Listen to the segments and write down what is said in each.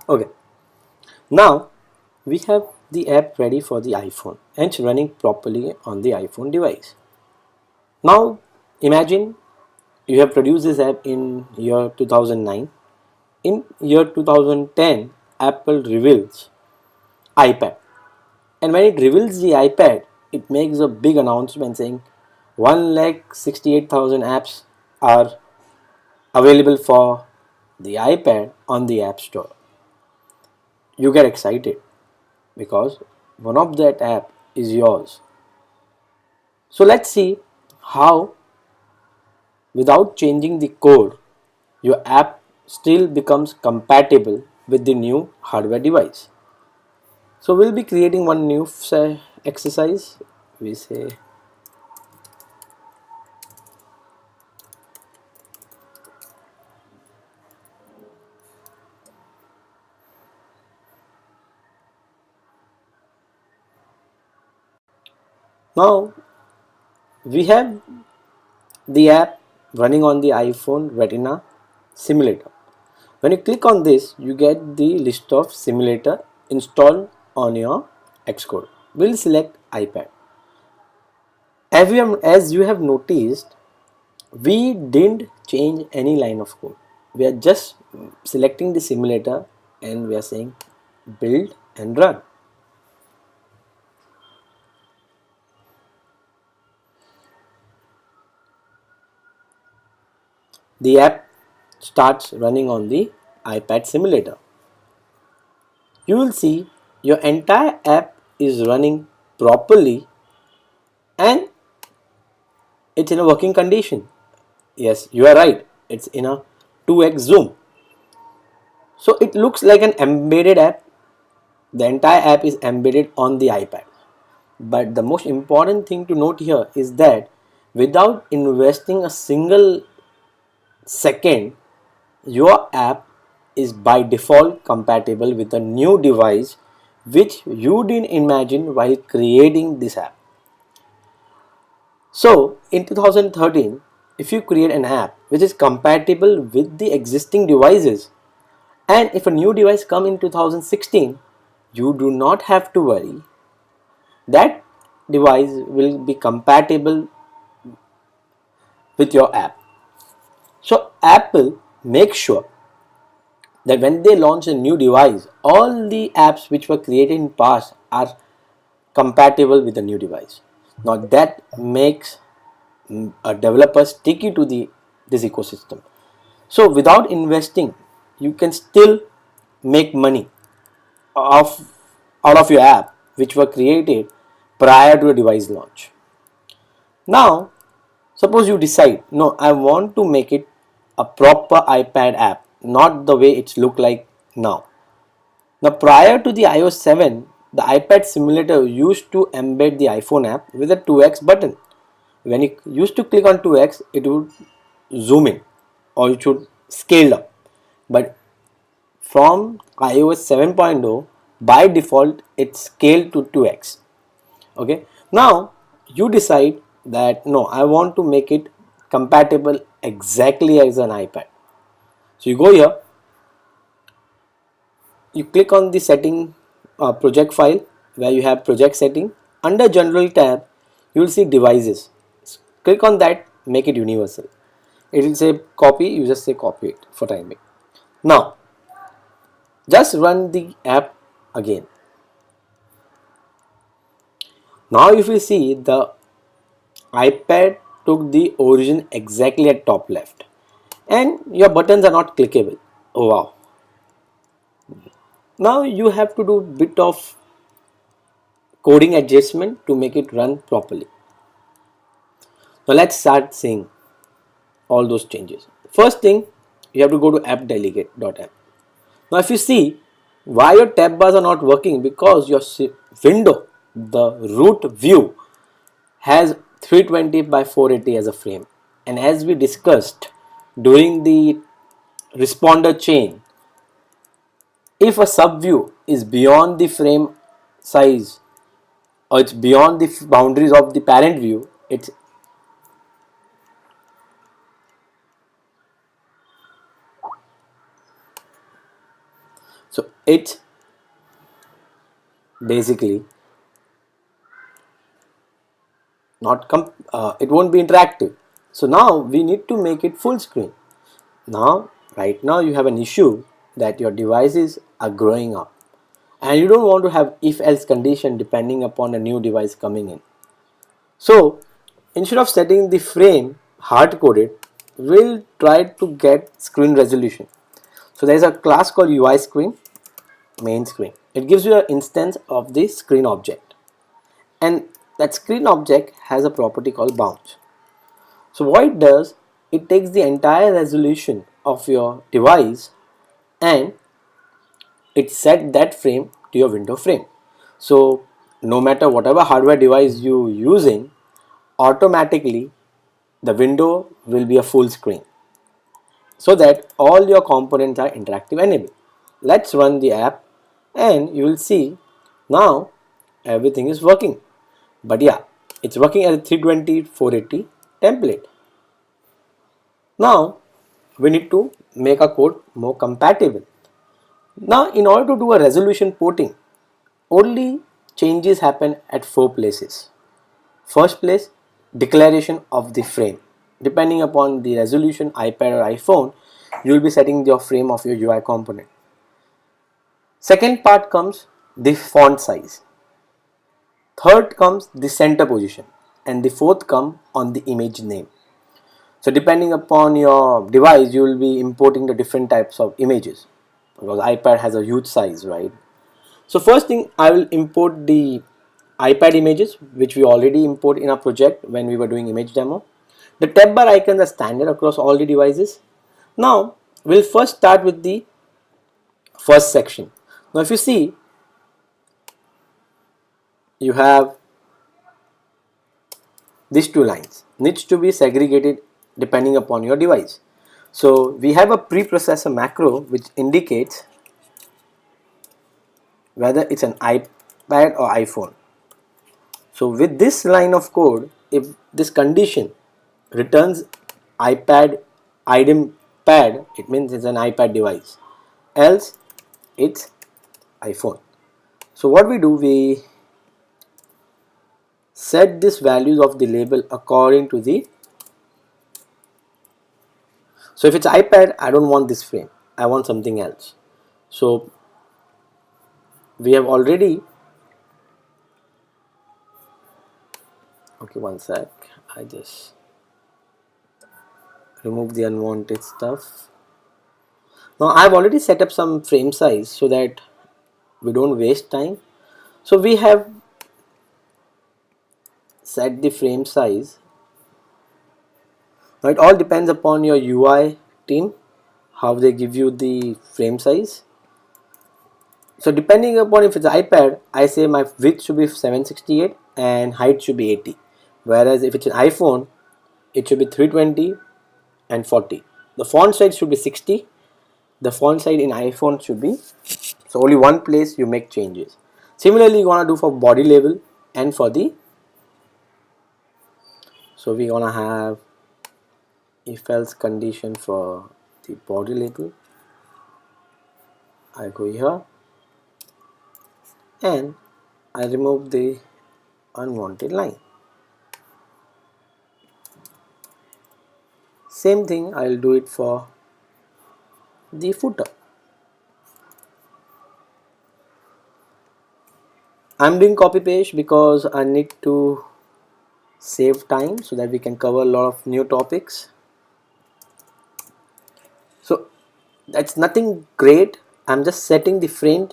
Okay, now we have the app ready for the iPhone and it's running properly on the iPhone device. Now imagine you have produced this app in year 2009. In year 2010, Apple reveals iPad, and when it reveals the iPad, it makes a big announcement saying 1,68,000 apps are available for the iPad on the App Store. You get excited because one of that app is yours. So let's see how, without changing the code, your app still becomes compatible with the new hardware device. So we'll be creating one new exercise. We say now we have the app running on the iPhone Retina simulator. When you click on this, you get the list of simulator installed on your Xcode. We'll select iPad. As you have noticed, we didn't change any line of code. We are just selecting the simulator and we are saying build and run. The app starts running on the iPad simulator. You will see your entire app is running properly and it's in a working condition. Yes, you are right. It's in a 2x zoom. So it looks like an embedded app. The entire app is embedded on the iPad. But the most important thing to note here is that without investing a single second, your app is by default compatible with a new device which you didn't imagine while creating this app. So in 2013, if you create an app which is compatible with the existing devices, and if a new device come in 2016, you do not have to worry. That device will be compatible with your app. So Apple makes sure that when they launch a new device, all the apps which were created in past are compatible with the new device. Now that makes a developer sticky to this ecosystem. So without investing, you can still make money of out of your app which were created prior to a device launch. Now suppose you decide, no, I want to make it a proper iPad app, not the way it's look like now. Now prior to the iOS 7, the iPad simulator used to embed the iPhone app with a 2x button. When you used to click on 2x, it would zoom in or it should scale up. But from iOS 7.0, by default it's scaled to 2x. Okay, now you decide that no, I want to make it compatible exactly as an iPad. So you go here, you click on the setting project file where you have project setting. Under general tab you will see devices. Click on that, make it universal. It will say copy, you just say copy it for time being. Now just run the app again. Now if you see, the iPad took the origin exactly at top left and your buttons are not clickable. Oh wow. Now you have to do bit of coding adjustment to make it run properly. Now let's start seeing all those changes. First thing, you have to go to appdelegate.app. Now if you see why your tab bars are not working, because your window, the root view, has 320 by 480 as a frame, and as we discussed during the responder chain, if a subview is beyond the frame size or it's beyond the boundaries of the parent view, it's so it's basically not it won't be interactive. So now we need to make it full screen. Now right now you have an issue that your devices are growing up and you don't want to have if else condition depending upon a new device coming in. So instead of setting the frame hard coded, we'll try to get screen resolution. So there is a class called UI screen, main screen. It gives you an instance of the screen object, and that screen object has a property called bounce. So what it does, it takes the entire resolution of your device and it set that frame to your window frame. So no matter whatever hardware device you using, automatically the window will be a full screen so that all your components are interactive enabled. Let's run the app and you will see now everything is working. But yeah, it's working as a 320 480 template. Now we need to make our code more compatible. Now in order to do a resolution porting, only changes happen at 4 places. First place, declaration of the frame. Depending upon the resolution, iPad or iPhone, you will be setting your frame of your UI component. Second part comes the font size. Third comes the center position. And the fourth come on the image name. So depending upon your device, you will be importing the different types of images because iPad has a huge size, right? So first thing, I will import the iPad images which we already import in our project when we were doing image demo. The tab bar icons are standard across all the devices. Now we'll first start with the first section. Now if you see, you have these two lines needs to be segregated depending upon your device. So we have a preprocessor macro which indicates whether it's an iPad or iPhone. So with this line of code, if this condition returns iPad item pad, it means it's an iPad device, else it's iPhone. So what we do, we set these values of the label according to the, so if it's iPad, I don't want this frame, I want something else. So we have already, okay, one sec, I just remove the unwanted stuff. Now I've already set up some frame size so that we don't waste time. So we have set the frame size. Now it all depends upon your UI team, how they give you the frame size. So depending upon if it's iPad, I say my width should be 768 and height should be 80. Whereas if it's an iPhone, it should be 320 and 40. The font size should be 60. The font size in iPhone should be, so only one place you make changes. Similarly, you want to do for body label and for the, so we gonna have if else condition for the body label. I go here and I remove the unwanted line. Same thing, I'll do it for the footer. I'm doing copy paste because I need to save time so that we can cover a lot of new topics. So that's nothing great. I'm just setting the frame.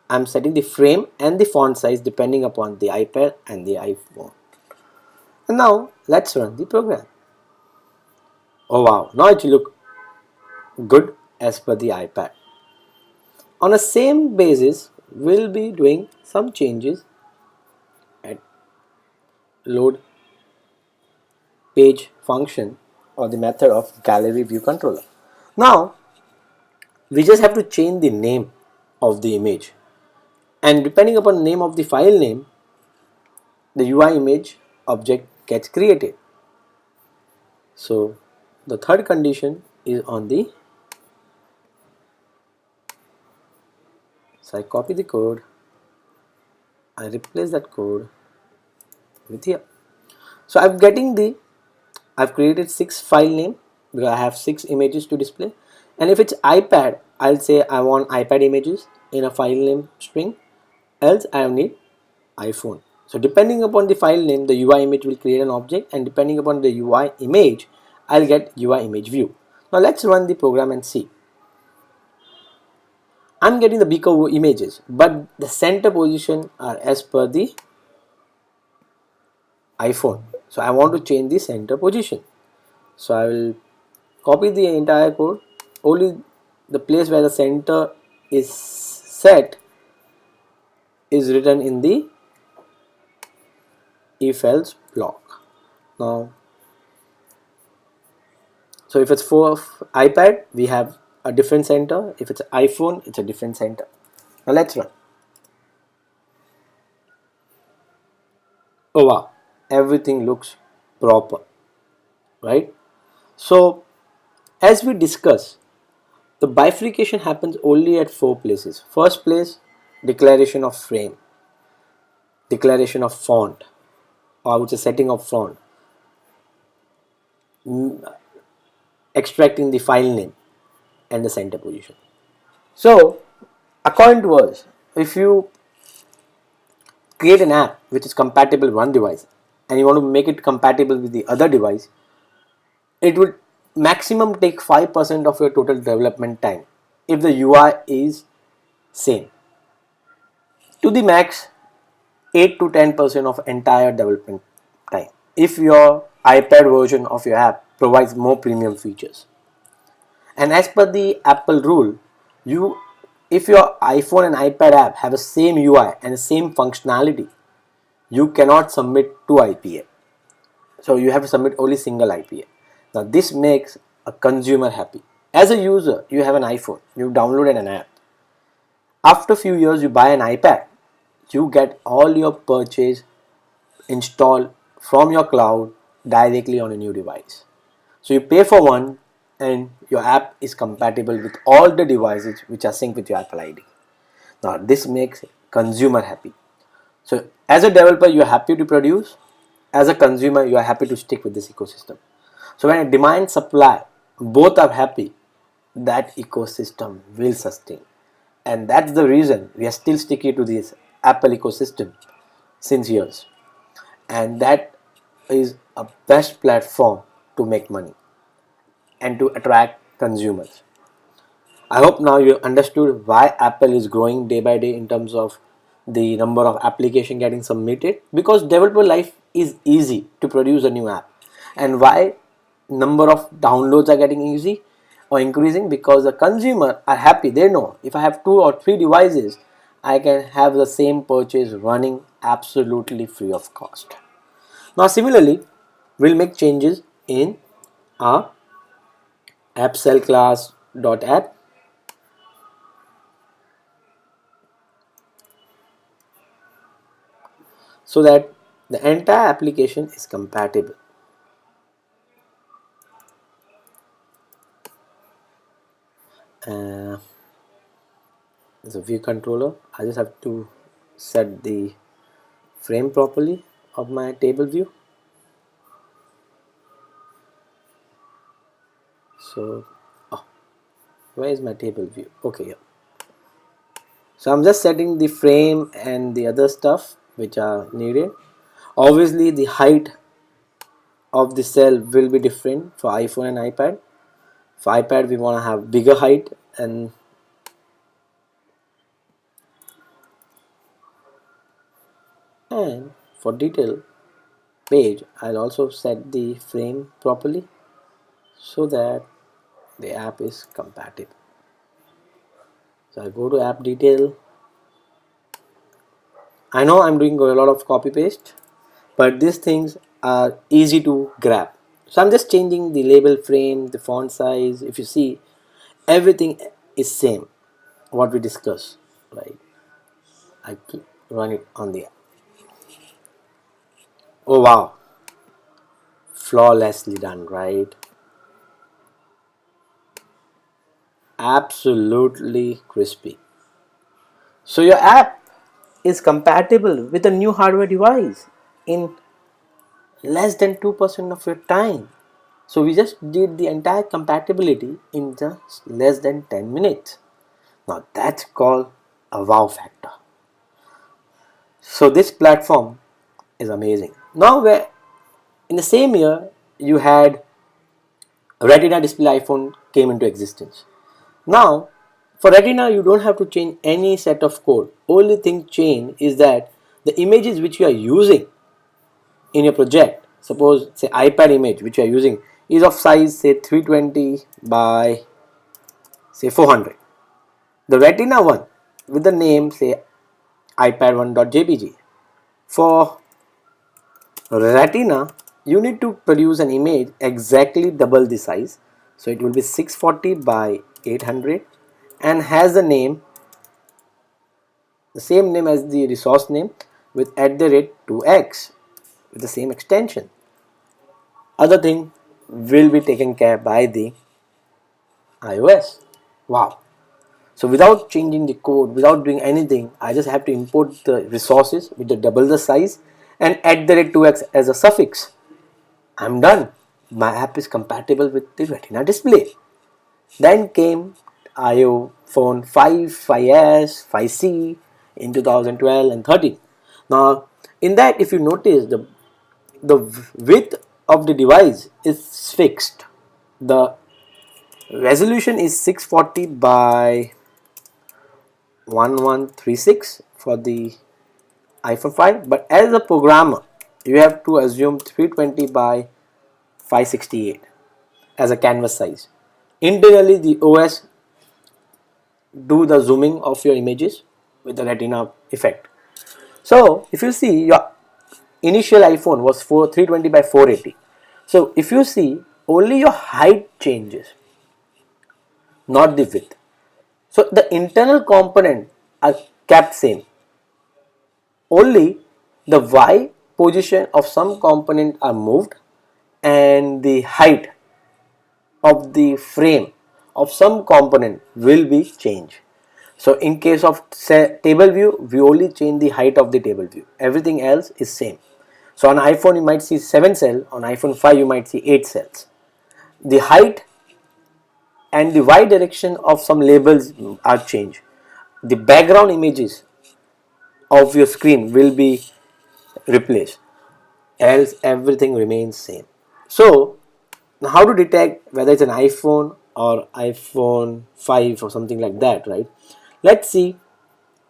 I'm setting the frame and the font size depending upon the iPad and the iPhone. And now let's run the program. Oh wow, now it will look good as per the iPad. On the same basis, we'll be doing some changes at load page function or the method of gallery view controller. Now we just have to change the name of the image, and depending upon the name of the file name, the UI image object gets created. So the third condition is on the So I copy the code, I replace that code with here. So I've created 6 file name because I have 6 images to display. And if it's iPad, I'll say I want iPad images in a file name string, else I need iPhone. So depending upon the file name, the UI image will create an object, and depending upon the UI image, I'll get UI image view. Now let's run the program and see. I'm getting the beaker images, but the center position are as per the iPhone. So I want to change the center position. So I will copy the entire code. Only the place where the center is set is written in the if else block. Now, so if it's for iPad, we have a different center. If it's iPhone, it's a different center. Now let's run. Oh wow, everything looks proper, right? So as we discuss, the bifurcation happens only at 4 places. First place, declaration of frame, declaration of font, or I would say setting of font, extracting the file name, and the center position. So according to us, if you create an app which is compatible with one device and you want to make it compatible with the other device, it would maximum take 5% of your total development time if the UI is same. To the max, 8 to 10% of entire development time if your iPad version of your app provides more premium features. And as per the Apple rule, you if your iPhone and iPad app have the same UI and the same functionality, you cannot submit two IPA. So you have to submit only single IPA. Now this makes a consumer happy. As a user, you have an iPhone, you downloaded an app. After a few years, you buy an iPad. You get all your purchase installed from your cloud directly on a new device. So you pay for one and your app is compatible with all the devices which are synced with your Apple ID. Now this makes consumer happy. So as a developer, you are happy to produce. As a consumer, you are happy to stick with this ecosystem. So when a demand supply both are happy, that ecosystem will sustain. And that's the reason we are still sticky to this Apple ecosystem since years. And that is a best platform to make money and to attract consumers. I hope now you understood why Apple is growing day by day in terms of the number of application getting submitted, because developer life is easy to produce a new app, and why number of downloads are getting easy or increasing because the consumer are happy. They know if I have 2 or 3 devices, I can have the same purchase running absolutely free of cost. Now similarly, we'll make changes in our app cell class dot app, so that the entire application is compatible. Uh, as a view controller, I just have to set the frame properly of my table view. So, oh, where is my table view? Okay, yeah. So I'm just setting the frame and the other stuff which are needed. Obviously, the height of the cell will be different for iPhone and iPad. For iPad, we want to have bigger height, and for detail page, I'll also set the frame properly so that the app is compatible. So I go to app detail. I know I'm doing a lot of copy paste, but these things are easy to grab. So I'm just changing the label frame, the font size. If you see, everything is same what we discussed, right? I run it on the app. Oh wow, flawlessly done, right? Absolutely crispy. So your app is compatible with a new hardware device in less than 2% of your time. So we just did the entire compatibility in just less than 10 minutes. Now that's called a wow factor. So this platform is amazing. Now where in the same year you had Retina Display iPhone came into existence. Now for Retina you don't have to change any set of code. Only thing change is that the images which you are using in your project, suppose say iPad image which you are using is of size say 320 by say 400. The Retina one with the name say iPad1.jpg. For Retina, you need to produce an image exactly double the size. So it will be 640 by 800 and has the same name as the resource name with @2x with the same extension. Other thing will be taken care by the iOS. Wow. So without changing the code, without doing anything, I just have to import the resources with the double the size and @2x as a suffix. I'm done. My app is compatible with the Retina display. Then came iPhone 5, 5S, 5C in 2012 and 13. Now, in that, if you notice, the width of the device is fixed. The resolution is 640 by 1136 for the iPhone 5, but as a programmer, you have to assume 320 by 568 as a canvas size. Internally, the OS do the zooming of your images with the retina effect. So if you see your initial iPhone was 320 by 480. So if you see only your height changes, not the width. So the internal component are kept same. Only the Y position of some component are moved and the height of the frame of some component will be changed. So in case of table view, we only change the height of the table view. Everything else is same. So on iPhone you might see 7 cells, on iPhone 5 you might see 8 cells. The height and the Y direction of some labels are changed. The background images of your screen will be replaced, else everything remains same. So now how to detect whether it's an iPhone or iPhone 5 or something like that, right? Let's see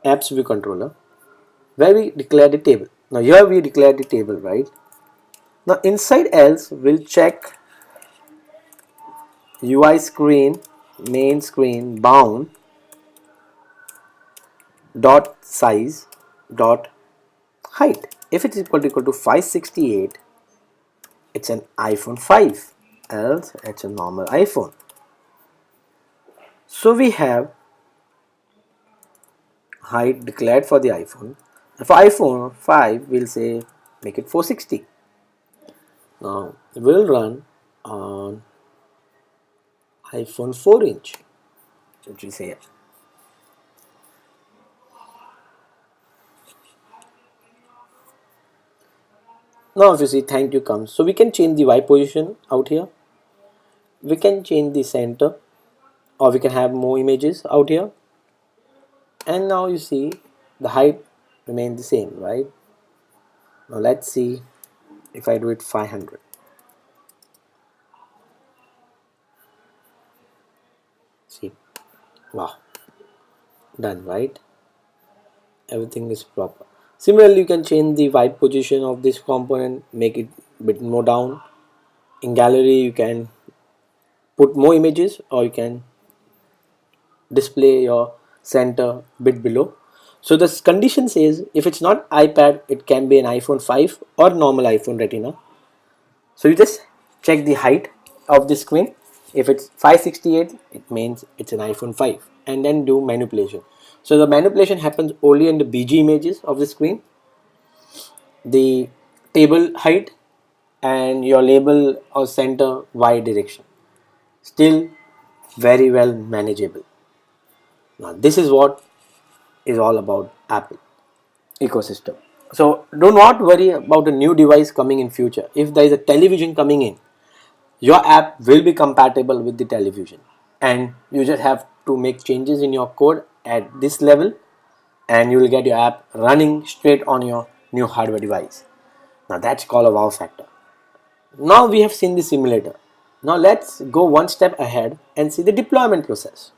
apps view controller where we declare the table. Now here we declare the table, right? Now inside else we'll check UI screen, main screen, bound, dot size, dot height. If it is equal to 568, it's an iPhone 5, else it's a normal iPhone. So we have height declared for the iPhone. And for iPhone 5, we'll say make it 460. Now it will run on iPhone 4-inch. Which we say now if you see thank you comes, so we can change the Y position out here. We can change the center, or we can have more images out here. And now you see the height remains the same, right? Now let's see if I do it 500. See, wow, done, right? Everything is proper. Similarly, you can change the white position of this component, make it a bit more down. In gallery, you can put more images, or you can display your center bit below. So this condition says if it's not iPad, it can be an iPhone 5 or normal iPhone Retina. So you just check the height of the screen. If it's 568, it means it's an iPhone 5, and then do manipulation. So the manipulation happens only in the BG images of the screen, the table height, and your label or center Y direction. Still very well manageable. Now this is what is all about Apple ecosystem. So do not worry about a new device coming in future. If there is a television coming in, your app will be compatible with the television, and you just have to make changes in your code at this level, and you will get your app running straight on your new hardware device. Now that's called a wow factor. Now we have seen the simulator. Now let's go one step ahead and see the deployment process.